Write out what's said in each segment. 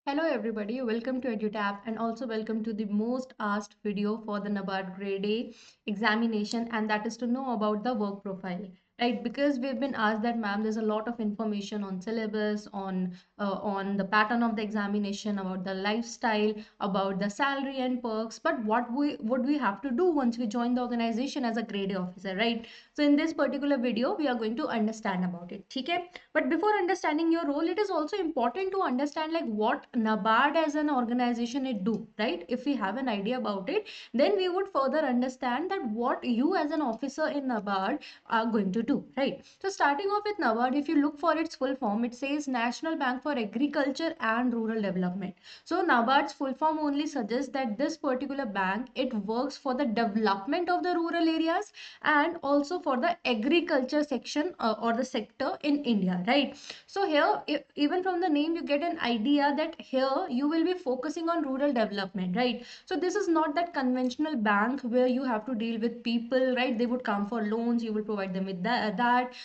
Hello everybody, welcome to EduTap and also welcome to the most asked video for the NABARD Grade A examination, and that is to know about the work profile. Right, because we've been asked that ma'am, there's a lot of information on syllabus, on the pattern of the examination, about the lifestyle, about the salary and perks. But what we would we have to do once we join the organization as a grade A officer, right? So in this particular video, we are going to understand about it. Okay, but before understanding your role, it is also important to understand like what NABARD as an organization it do, right? If we have an idea about it, then we would further understand that what you as an officer in NABARD are going to do, right? So starting off with NABARD, if you look for its full form, it says National Bank for Agriculture and Rural Development. So NABARD's full form only suggests that this particular bank, it works for the development of the rural areas and also for the agriculture section or the sector in India, right? So here, even from the name, you get an idea that here you will be focusing on rural development, right? So this is not that conventional bank where you have to deal with people, right? They would come for loans, you will provide them with that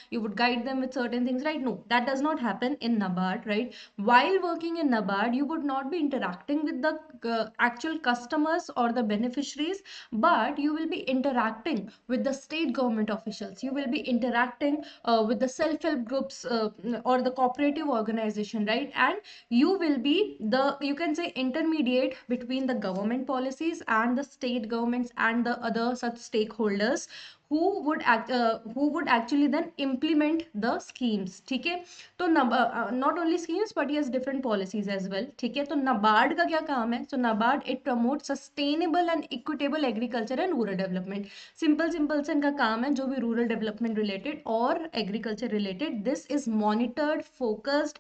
you would guide them with certain things, right? No, that does not happen in NABARD, right? While working in NABARD, you would not be interacting with the actual customers or the beneficiaries, but you will be interacting with the state government officials. You will be interacting with the self-help groups or the cooperative organization, right? And you will be the, you can say, intermediate between the government policies and the state governments and the other such stakeholders who would actually then implement the schemes. ठीक है, तो not only schemes but yes different policies as well. ठीक है, तो NABARD का क्या काम है? So NABARD it promotes sustainable and equitable agriculture and rural development. Simple से इनका काम है जो भी रूरल डेवलपमेंट रिलेटेड और agriculture related, this is monitored focused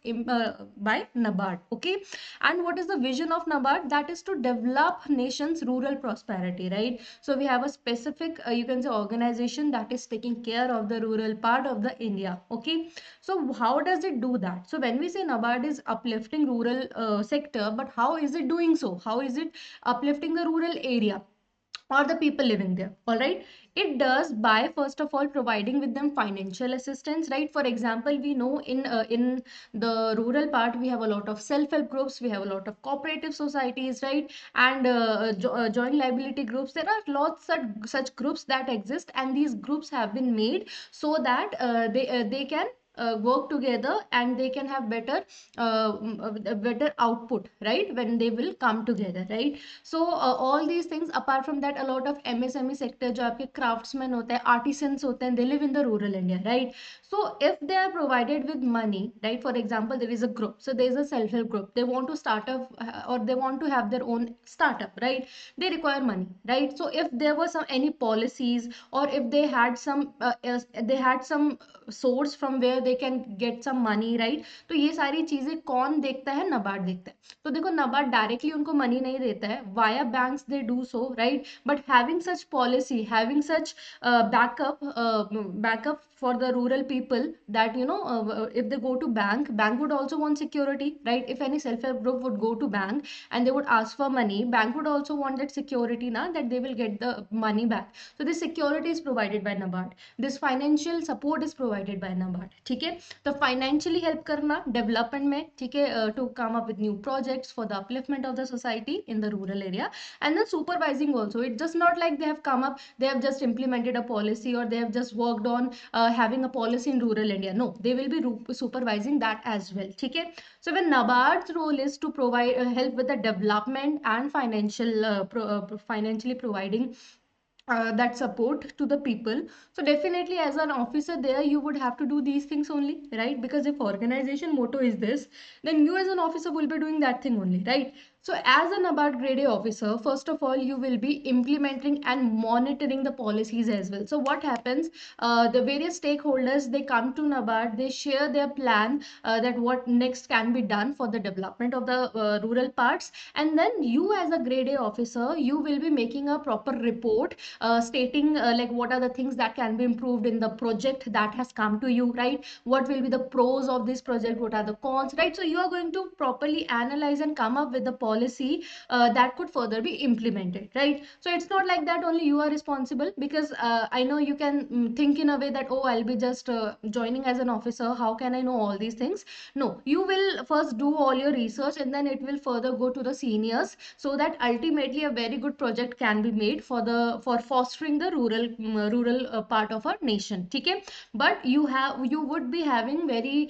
by NABARD. Okay, and what is the vision of NABARD? That is to develop nation's rural prosperity, right? So we have a specific you can say organization that is taking care of the rural part of the India. Okay, so how does it do that? So when we say NABARD is uplifting rural sector, but how is it doing so? How is it uplifting the rural area or the people living there? All right, it does by first of all providing with them financial assistance, right? For example, we know in the rural part we have a lot of self help groups, we have a lot of cooperative societies, right? And joint liability groups. There are lots of such groups that exist, and these groups have been made so that they can work together and they can have better output, right, when they will come together, right? So all these things, apart from that, a lot of MSME sector जो आपके craftsmen होते हैं, artisans होते हैं, they live in the rural India, right? So if they are provided with money, right, for example, there is a group, so there is a self-help group, they want to start up or they want to have their own startup, right? They require money, right? So if there were some any policies, or if they had some source from where they can get some money, right? तो ये सारी चीजें कौन देखता है? NABARD देखता है. तो देखो, NABARD डायरेक्टली उनको मनी नहीं देता है, via banks they do so, right? But having such policy, having such backup for the rural people, that if they go to bank would also want security, right? If any self-help group would go to bank and they would ask for money, bank would also want that security na, that they will get the money back. So this security is provided by NABARD, this financial support is provided by NABARD. ठीक है, तो financially help करना development में, ठीक है, to come up with new projects for the upliftment of the society in the rural area. And then supervising also, it's just not like they have come up, they have just implemented a policy, or they have just worked on having a policy in rural India. No, they will be supervising that as well. ठीक है, so when NABARD's role is to provide help with the development and financially providing that support to the people. So definitely as an officer there, you would have to do these things only, right? Because if organization motto is this, then you as an officer will be doing that thing only, right? So as a NABARD grade A officer, first of all, you will be implementing and monitoring the policies as well. So what happens, the various stakeholders, they come to NABARD, they share their plan, that what next can be done for the development of the rural parts. And then you as a grade A officer, you will be making a proper report stating like what are the things that can be improved in the project that has come to you, right? What will be the pros of this project, what are the cons, right? So you are going to properly analyze and come up with the policy that could further be implemented, right? So it's not like that only you are responsible, because I know you can think in a way that, oh, I'll be just joining as an officer, how can I know all these things? No, you will first do all your research, and then it will further go to the seniors, so that ultimately a very good project can be made for fostering the rural part of our nation. Okay, but you would be having very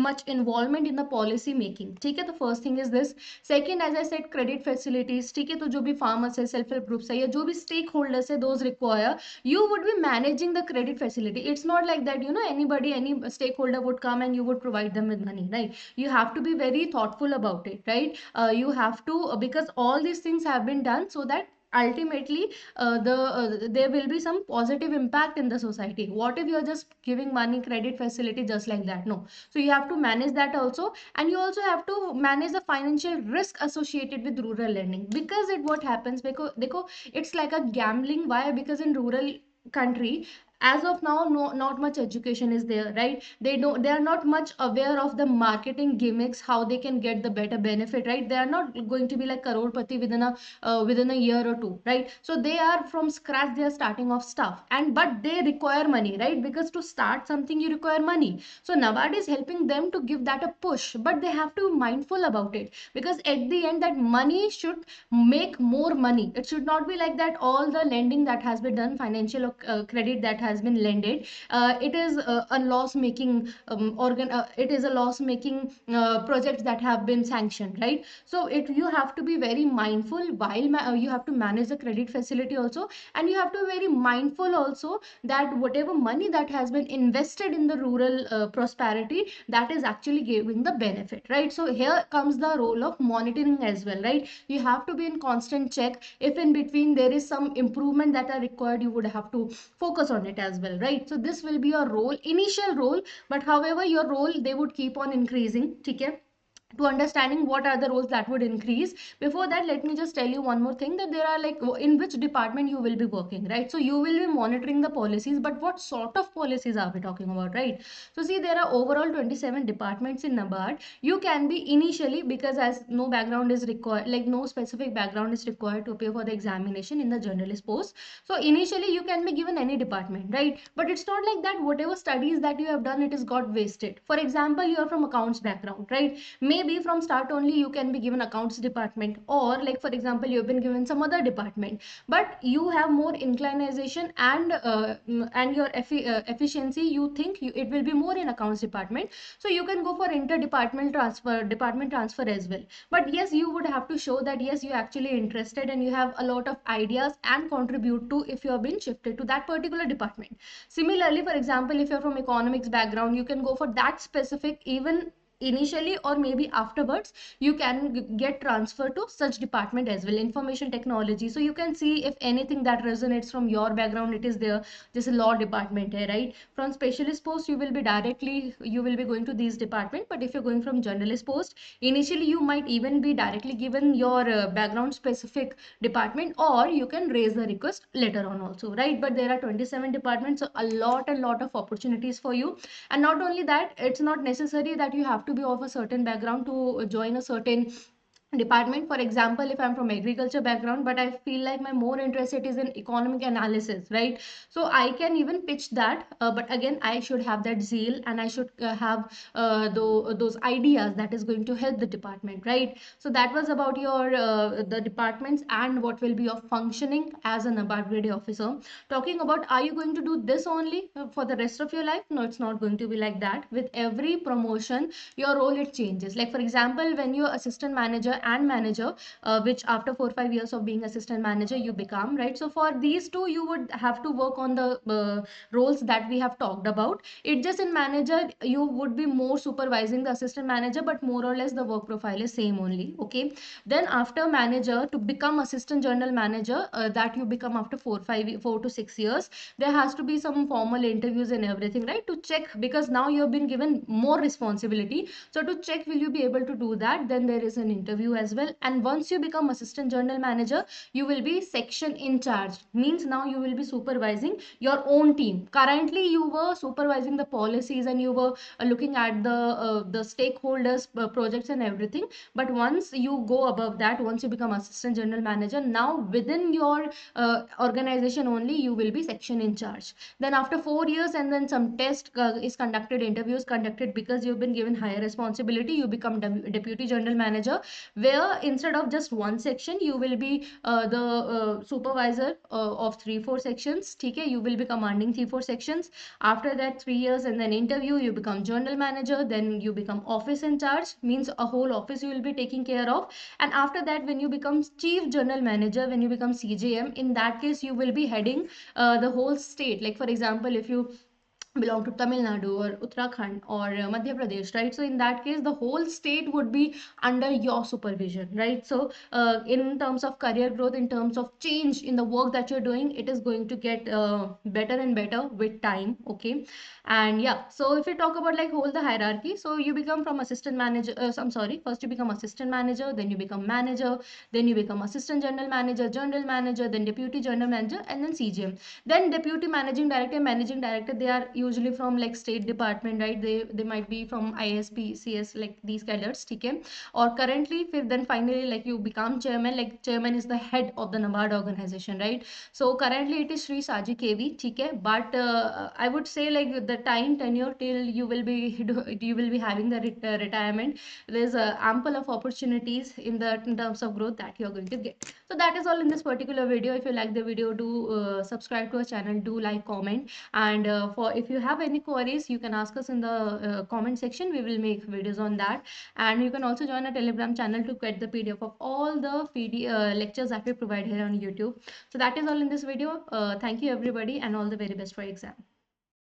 much involvement in the policy making. ठीक है, the first thing is this. Second, as I said, credit facilities. ठीक है, तो जो भी farmers है, self help groups है, या जो भी stakeholders है, those require, you would be managing the credit facility. It's not like that, anybody, any stakeholder would come and you would provide them with money, right? You have to be very thoughtful about it, right? You have to, because all these things have been done so that ultimately there will be some positive impact in the society. What if you're just giving money, credit facility just like that? No. So you have to manage that also, and you also have to manage the financial risk associated with rural lending, because what happens, because it's like a gambling. Why? Because in rural country, as of now, no, not much education is there, right? They are not much aware of the marketing gimmicks, how they can get the better benefit, right? They are not going to be like crorepati within a year or two, right? So they are from scratch, they are starting off stuff, and but they require money, right? Because to start something you require money. So NABARD is helping them to give that a push, but they have to be mindful about it, because at the end that money should make more money. It should not be like that all the lending that has been done, financial credit that has been lended, it is a loss making organ it is a loss making projects that have been sanctioned, right? So it you have to be very mindful while you have to manage the credit facility also, and you have to be very mindful also that whatever money that has been invested in the rural prosperity, that is actually giving the benefit, right? So here comes the role of monitoring as well, right? You have to be in constant check. If in between there is some improvement that are required, you would have to focus on it as well, right? So this will be your role, initial role, but however your role, they would keep on increasing. Okay, to understanding what are the roles that would increase. Before that, let me just tell you one more thing, that there are like in which department you will be working, right? So you will be monitoring the policies, but what sort of policies are we talking about, right? So see, there are overall 27 departments in NABARD. You can be initially, because as no background is required, like no specific background is required to appear for the examination in the journalist post, so initially you can be given any department, right? But it's not like that whatever studies that you have done, it is got wasted. For example, you are from accounts background, right? Maybe from start only you can be given accounts department, or like for example you have been given some other department, but you have more inclination and your efficiency, you think it will be more in accounts department, so you can go for department transfer as well. But yes, you would have to show that yes, you actually interested and you have a lot of ideas and contribute to, if you have been shifted to that particular department. Similarly, for example, if you're from economics background, you can go for that specific, even initially or maybe afterwards you can get transferred to such department as well, information technology. So you can see if anything that resonates from your background, it is there. This is law department here, right? From specialist post you will be going to these department, but if you're going from journalist post, initially you might even be directly given your background specific department, or you can raise the request later on also, right? But there are 27 departments, so a lot of opportunities for you. And not only that, it's not necessary that you have to be of a certain background to join a certain department. For example, if I'm from agriculture background, but I feel like my more interest is in economic analysis, right? So I can even pitch that, but again I should have that zeal, and I should have those ideas that is going to help the department, right? So that was about your the departments and what will be your functioning as a NABARD grade officer. Talking about, are you going to do this only for the rest of your life? No, it's not going to be like that. With every promotion, your role, it changes. Like for example, when you're assistant manager and manager, which after 4 or 5 years of being assistant manager you become, right? So for these two, you would have to work on the roles that we have talked about. It just in manager, you would be more supervising the assistant manager, but more or less the work profile is same only. Okay, then after manager, to become assistant general manager, that you become after 4 to 6 years, there has to be some formal interviews and everything, right? To check, because now you have been given more responsibility. So to check will you be able to do that, then there is an interview interview as well. And once you become assistant general manager, you will be section in charge. Means now you will be supervising your own team. Currently you were supervising the policies and you were looking at the stakeholders projects and everything. But once you go above that, once you become assistant general manager, now within your organization only you will be section in charge. Then after 4 years, and then some test is conducted, interviews conducted, because you've been given higher responsibility, you become deputy general manager, where instead of just one section you will be the supervisor of 3-4 sections. Okay, you will be commanding 3-4 sections. After that 3 years and then interview, you become general manager, then you become office in charge, means a whole office you will be taking care of. And after that, when you become chief general manager, when you become CJM, in that case you will be heading the whole state. Like for example, if you belong to Tamil Nadu or Uttarakhand or Madhya Pradesh, right? So in that case, the whole state would be under your supervision, right? So in terms of career growth, in terms of change in the work that you're doing, it is going to get better and better with time. Okay. And yeah, so if you talk about like whole the hierarchy, so you become from assistant manager, I'm sorry, first you become assistant manager, then you become manager, then you become assistant general manager, then deputy general manager, and then CGM. Then deputy managing director, they are usually from like state department, right? They might be from ISP, CS, like these cadets, okay? Or currently, then finally, like you become chairman, like chairman is the head of the NABARD organization, right? So currently it is Sri Saji KV, okay? But I would say like the time tenure till you will be you will be having the retirement, there's ample of opportunities in terms of growth that you're going to get. So that is all in this particular video. If you like the video, do subscribe to our channel, do like, comment, and for if you have any queries, you can ask us in the comment section. We will make videos on that. And you can also join our Telegram channel to get the PDF of all the lectures that we provide here on YouTube. So that is all in this video. Thank you everybody, and all the very best for your exam.